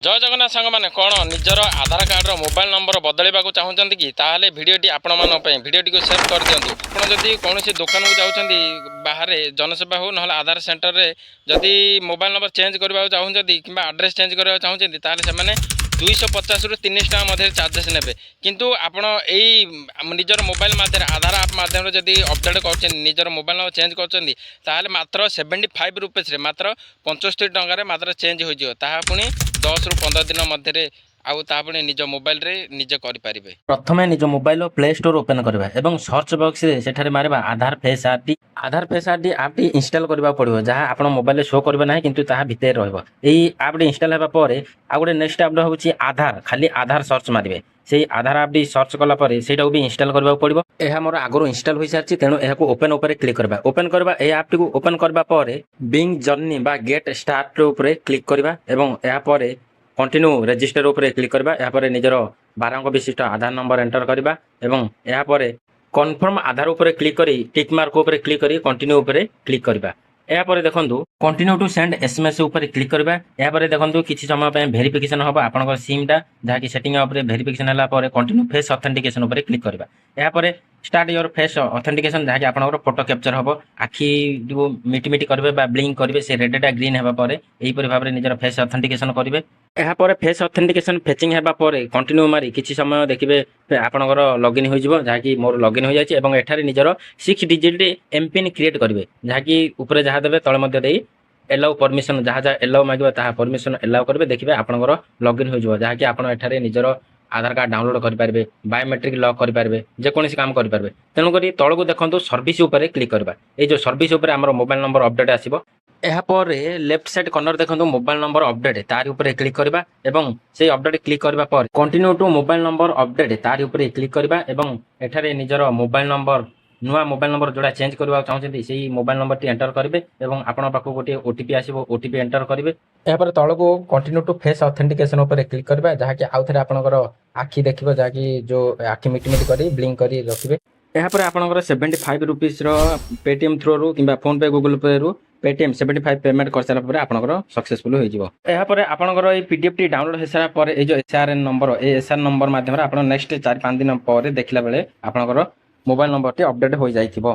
जय जगन्नाथ सांग मैंने कौन निजर आधार कार्ड मोबाइल नंबर बदलवा चाहते कि ताहले भिडियोटी आपण भिडियोटी को सेव कर दिंतु। आप जदि कौन दुकान को जाऊँगी बाहर जनसेवा हो ना आधार सेंटर रे जदि मोबाइल नंबर चेंज करने चाहते कि आड्रेस चेंज करने चाहते ताहले 250 रु 300 टका मध्य चार्जेस ने किंतु आपण निजर मोबाइल माध्यम आधार आप माध्यम जदि अपडेट कर निजर मोबाइल नंबर चेंज कर मात्र 75 रुपीस मात्र 75 टकर मात्र चेंज हो पुणी 10 रु 15 दिन मध्य आउे निज मोबाइल रे निजे करें। प्रथम निज मोबाइल प्ले स्टोर ओपन करवा एवं सर्च बॉक्स रे सेठारे मारिबा आधार फेस आरडी ऐप टी इंस्टॉल करबा पड़िबो जहां आपण मोबाइल शो करबा नाही किंतु ताहा भितर रहइबो। एई ऐप टी इंस्टॉल हेबा परे आ गुटे नेक्स्ट ऐप होउची आधार खाली आधार सर्च मारिबे से आधार ऐप टी सर्च कला परे सेटा भी इंस्टॉल करबा पड़िबो। एहा मोर आगरो इंस्टॉल होई सारची तेनु एहा को ओपन ऊपर क्लिक करबा ए ऐप टी को ओपन करबा परे बिंग जर्नी बा गेट स्टार्ट ऊपर क्लिक करबा एवं एहा परे कंटिन्यू रजिस्टर ऊपर क्लिक करबा। एहा परे निजरो 12 अंक विशिष्ट आधार नंबर एंटर करबा एवं एहा परे कन्फर्म आधार ऊपर क्लिक करी टिक मार्क ऊपर क्लिक करी कंटिन्यू ऊपर क्लिक करबा। एहा परे देखंतु कंटिन्यू टू सेंड एसएमएस ऊपर क्लिक करबा। एहा परे देखंतु किछि समय पे वेरिफिकेशन होबा आपनकर सिम टा जहा कि सेटिंग ऊपर वेरिफिकेशन हला परे कंटिन्यू फेस ऑथेंटिकेशन ऊपर क्लिक करबा। एहा परे स्टार्ट योर फेस ऑथेंटिकेशन जहा कि आपनकर फोटो कैप्चर होबो आखि जो मिटी करबे बा ब्लिंक करबे से रेड टा ग्रीन हेबा परे एही परे भाबरे निजर फेस ऑथेंटिकेशन करबे। एहा परे फेस ऑथेंटिकेशन फेचिंग हेबा परे कंटिन्यू मारी किछि समय देखिबे आपनकर लॉगिन होई जिवो जहा कि मोर लॉगिन होई जायछि एवं एठारे निजर 6 डिजिट एम पिन क्रिएट करबे जहा कि ऊपर जहा देबे तळे मध्ये देई एलाउ परमिशन जहा एलाउ मागिबा ताहा परमिशन एलाउ करबे देखिबे आपनकर लॉगिन होई जिवो जहा कि आपण एठारे निजर आधार कार्ड डाउनलोड कर पारबे बायोमेट्रिक लॉक कर पारबे जे कोनसी काम कर पारबे। तेनु करी तळको देखंतु सर्विस ऊपर क्लिक करबा। ए जो सर्विस ऊपर हमर मोबाइल नंबर अपडेट आसीबो। एहा परे लेफ्ट साइड कॉर्नर देखंतु मोबाइल नंबर अपडेट तारि ऊपर क्लिक करबा एवं से अपडेट क्लिक करबा पर continue to mobile number update तारि ऊपर क्लिक करबा एवं एठारे निजर मोबाइल नंबर नुआ मोबाइल नंबर जोड़ा चेंज करबा चाहछथि सेही मोबाइल नंबर टी एंटर करबे एवं आपण पाखो गोटे ओटीपी आसीबो ओटीपी एंटर करबे। एहा पर तळको कंटिन्यू टू फेस ऑथेंटिकेशन ऊपर क्लिक करबा जहा कि आउथरे आपनकर आखि देखिबो जहा कि जो आखि मिटी करी ब्लिंक करी रखिबे। एहा पर आपनकर 75 रुपीस रो पेटीएम थ्रू रू किबा फोन पे गूगल पे रू पेटीएम 75 पेमेंट कर सारा पर आपनकर सक्सेसफुल होई जिवो। एहा पर आपनकर ए पीडीएफ टी डाउनलोड हे सारा पर ए जो SRN number A SR number माध्यम रे आपण नेक्स्ट 4-5 दिन पर देखिला बेले आपनकर मोबाइल नंबर टी अपडेट हो जाइथिबो।